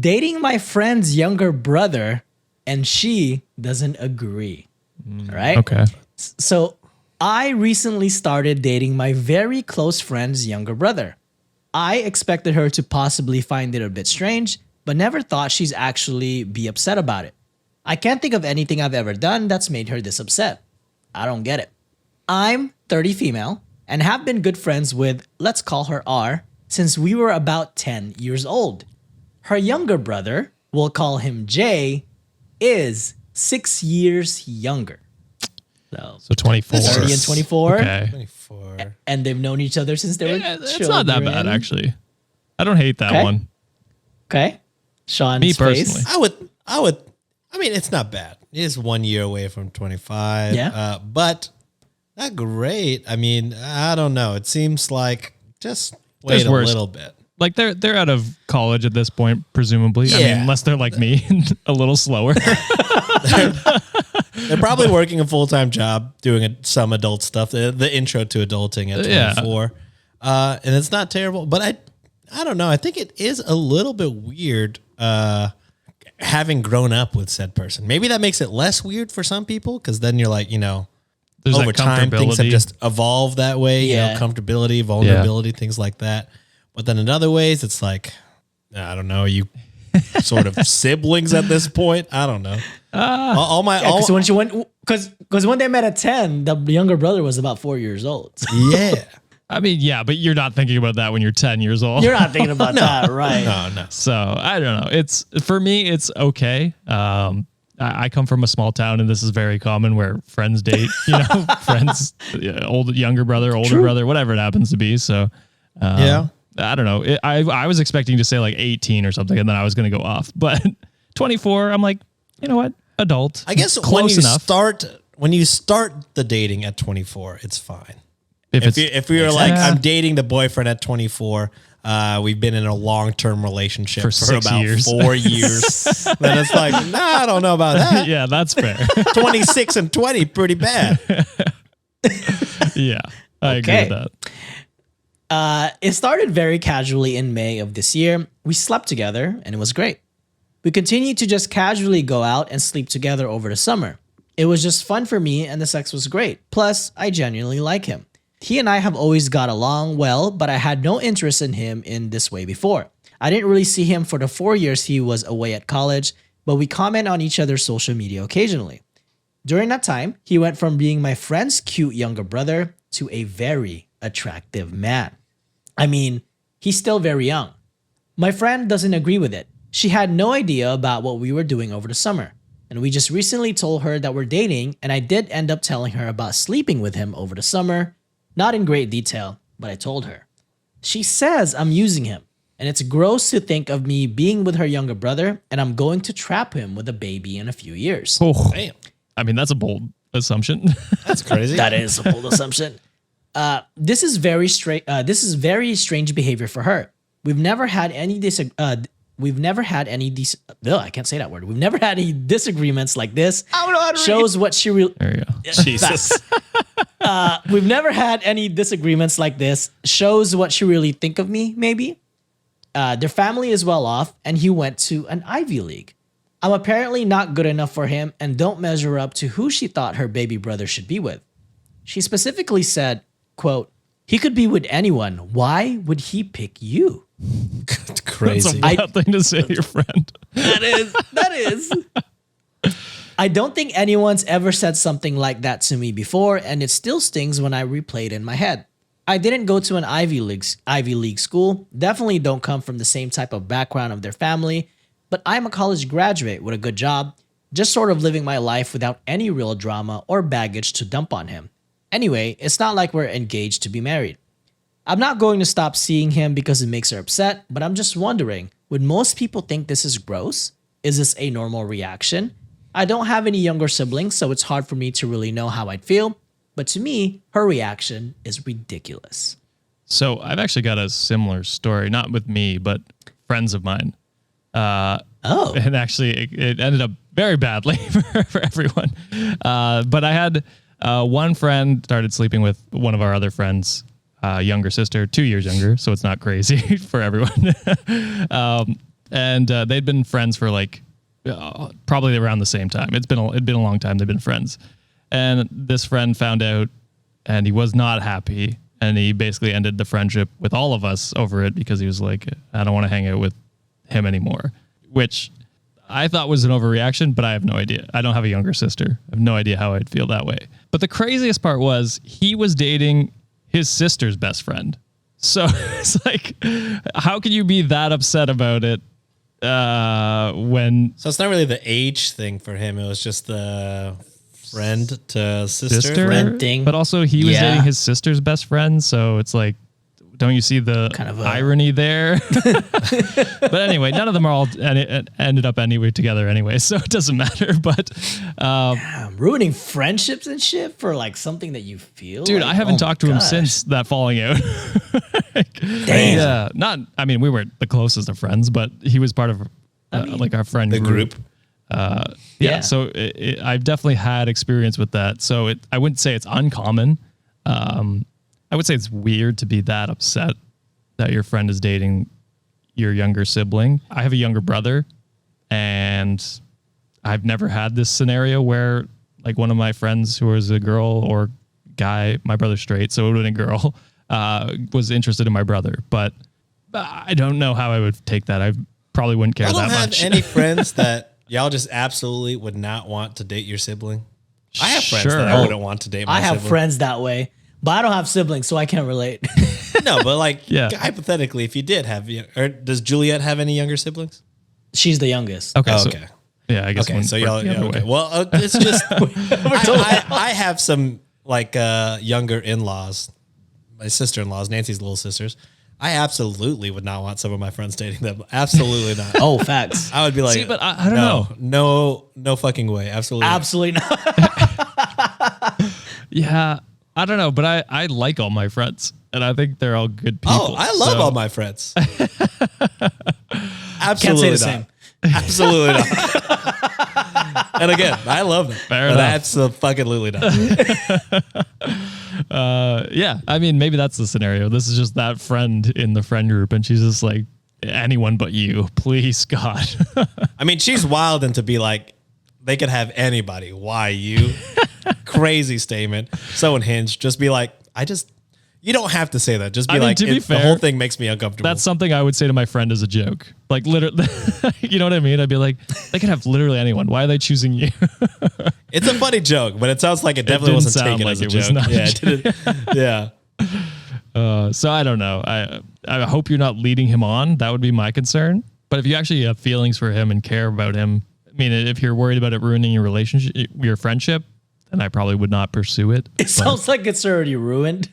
dating my friend's younger brother, and she doesn't agree. All right? Okay. So I recently started dating my very close friend's younger brother. I expected her to possibly find it a bit strange, but never thought she's actually be upset about it. I can't think of anything I've ever done that's made her this upset. I don't get it. I'm 30 female and have been good friends with, let's call her R, since we were about 10 years old. Her younger brother, we'll call him J, is 6 years younger. So 24. 30 and 24. Okay. 24. And they've known each other since they were children. It's not that bad, actually. I don't hate that Okay. one. Okay. Sean's Me face. personally. I mean, it's not bad. It is 1 year away from 25. Yeah. But not great. I mean, I don't know. It seems like just wait There's a worse. little bit. Like they're out of college at this point, presumably. I Yeah. mean, unless they're like me, a little slower. They're probably working a full-time job doing some adult stuff. The intro to adulting at 24. And it's not terrible, but I don't know. I think it is a little bit weird having grown up with said person. Maybe that makes it less weird for some people because then you're like, There's over that time things have comfortability. just evolved that way, Yeah. comfortability, vulnerability, things like that. But then in other ways, it's like, I don't know, you sort of siblings at this point. I don't know. Because when they met at 10, the younger brother was about 4 years old. Yeah. I mean, yeah, but you're not thinking about that when you're 10 years old. You're not thinking about that, right? No. So I don't know. It's for me, it's okay. I come from a small town, and this is very common where friends date. Friends, younger brother, older brother, whatever it happens to be. So Yeah. I don't know. I was expecting to say like 18 or something, and then I was going to go off. But 24, I'm like, you know what? Adult. I guess close enough. when you start the dating at 24, it's fine. If If we were like, I'm dating the boyfriend at 24, we've been in a long-term relationship For for 6 about years. 4 years, then it's like, I don't know about that. yeah, that's fair. 26 and 20, pretty bad. Yeah, I agree Okay. with that. It started very casually in May of this year. We slept together and it was great. We continued to just casually go out and sleep together over the summer. It was just fun for me and the sex was great. Plus, I genuinely like him. He and I have always got along well, but I had no interest in him in this way before. I didn't really see him for the 4 years he was away at college, but we comment on each other's social media occasionally. During that time, he went from being my friend's cute younger brother to a very attractive man. I mean, he's still very young. My friend doesn't agree with it. She had no idea about what we were doing over the summer. And we just recently told her that we're dating, and I did end up telling her about sleeping with him over the summer. Not in great detail, but I told her. She says I'm using him, and it's gross to think of me being with her younger brother, and I'm going to trap him with a baby in a few years. Oh, Damn. I mean, that's a bold assumption. That's crazy. That is a bold assumption. This is very strange behavior for her. We've never had any We've never had any I can't say that word. We've never had any disagreements like this. I don't know how to Shows what she really. There you go. Jesus. We've never had any disagreements like this. Shows what she really think of me. Maybe. Their family is well off, and he went to an Ivy League. I'm apparently not good enough for him and don't measure up to who she thought her baby brother should be with. She specifically said, quote, "He could be with anyone. Why would he pick you?" That's That's crazy. a wild thing to say to your friend. That is. I don't think anyone's ever said something like that to me before, and it still stings when I replay it in my head. I didn't go to an Ivy League school, definitely don't come from the same type of background of their family, but I'm a college graduate with a good job, just sort of living my life without any real drama or baggage to dump on him. Anyway, it's not like we're engaged to be married. I'm not going to stop seeing him because it makes her upset, but I'm just wondering, would most people think this is gross? Is this a normal reaction? I don't have any younger siblings, so it's hard for me to really know how I'd feel, but to me, her reaction is ridiculous. So I've actually got a similar story, not with me, but friends of mine. And actually, it ended up very badly for everyone. But I had one friend started sleeping with one of our other friends' younger sister, 2 years younger, so it's not crazy for everyone. and they'd been friends for like probably around the same time. It'd been a long time they've been friends, and this friend found out, and he was not happy, and he basically ended the friendship with all of us over it because he was like, I don't want to hang out with him anymore, which I thought was an overreaction, but I have no idea. I don't have a younger sister. I have no idea how I'd feel that way. But the craziest part was he was dating his sister's best friend. So it's like, how can you be that upset about it when... So it's not really the age thing for him. It was just the friend to sister friend thing. But also he was dating his sister's best friend. So it's like, don't you see the kind of irony there? But anyway, none of them are all ended up anywhere together anyway, so it doesn't matter. But ruining friendships and shit for like something that you feel. Dude, like, I haven't talked to him since that falling out. Damn. Yeah, I mean, we weren't the closest of friends, but he was part of like our friend group. So I've definitely had experience with that. So I wouldn't say it's uncommon. I would say it's weird to be that upset that your friend is dating your younger sibling. I have a younger brother, and I've never had this scenario where like one of my friends who was a girl or guy, my brother's straight, so it would have been a girl, was interested in my brother. But I don't know how I would take that. I probably wouldn't care that much. I don't have any friends that y'all just absolutely would not want to date your sibling. I have friends that I wouldn't want to date my sibling. I have friends that way. But I don't have siblings, so I can't relate. No, but like hypothetically, if you did have, or does Juliet have any younger siblings? She's the youngest. Okay. Oh, okay. Yeah, I guess. Okay, so y'all. Yeah, okay. Well, it's just I have some like younger in-laws, my sister-in-laws, Nancy's little sisters. I absolutely would not want some of my friends dating them. Absolutely not. Oh, facts. I would be like, see, but I don't know. No fucking way. Absolutely not. Yeah. I don't know, but I like all my friends, and I think they're all good people. Oh, I love all my friends. Absolutely Can't say the not. same. Absolutely not. And again, I love them. Fair enough. Absolutely not. Yeah, I mean, maybe that's the scenario. This is just that friend in the friend group, and she's just like, anyone but you, please, God. I mean, she's wild and to be like, they could have anybody. Why you? Crazy statement. So unhinged. Just be like, you don't have to say that. Just be like, to be fair, the whole thing makes me uncomfortable. That's something I would say to my friend as a joke. Like literally, you know what I mean? I'd be like, they could have literally anyone. Why are they choosing you? It's a funny joke, but it sounds like it definitely wasn't taken as a joke. Yeah, it didn't. Yeah. So I don't know. I hope you're not leading him on. That would be my concern. But if you actually have feelings for him and care about him, I mean, if you're worried about it ruining your relationship, your friendship, then I probably would not pursue it. It sounds like it's already ruined.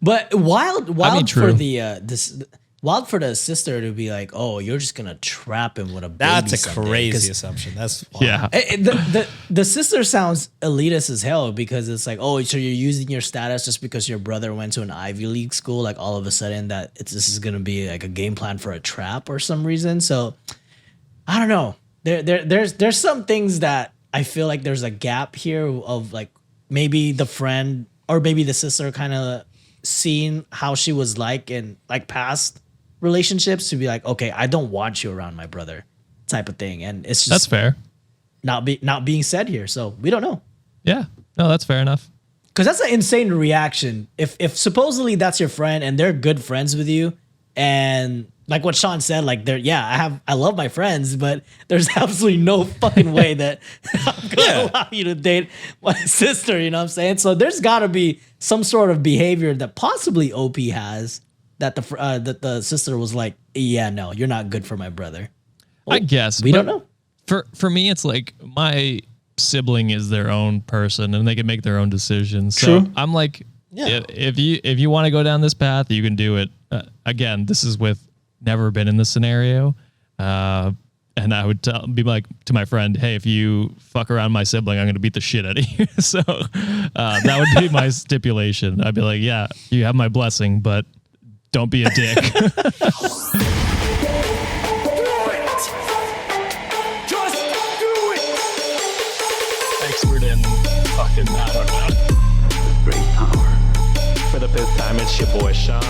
But wild for the wild for the sister to be like, oh, you're just gonna trap him with a baby. That's a crazy assumption. That's wild. Yeah. The sister sounds elitist as hell because it's like, oh, so you're using your status just because your brother went to an Ivy League school, like all of a sudden this is gonna be like a game plan for a trap or some reason. So I don't know. There's some things that I feel like there's a gap here of like maybe the friend or maybe the sister kind of seeing how she was like in like past relationships to be like, okay, I don't want you around my brother type of thing. And it's just that's fair. Not being said here. So we don't know. Yeah. No, that's fair enough. Cause that's an insane reaction. If supposedly that's your friend and they're good friends with you and like what Sean said, like I love my friends, but there's absolutely no fucking way that I'm gonna allow you to date my sister. You know what I'm saying? So there's got to be some sort of behavior that possibly OP has that the sister was like, yeah, no, you're not good for my brother. Well, I guess we don't know. For me, it's like my sibling is their own person and they can make their own decisions. So True. I'm like, if you want to go down this path, you can do it. Again, this is with never been in this scenario. And I would be like to my friend, hey, if you fuck around my sibling, I'm going to beat the shit out of you. So that would be my stipulation. I'd be like, yeah, you have my blessing, but don't be a dick. Expert in fucking, I don't know. Great power. For the fifth time, it's your boy Sean.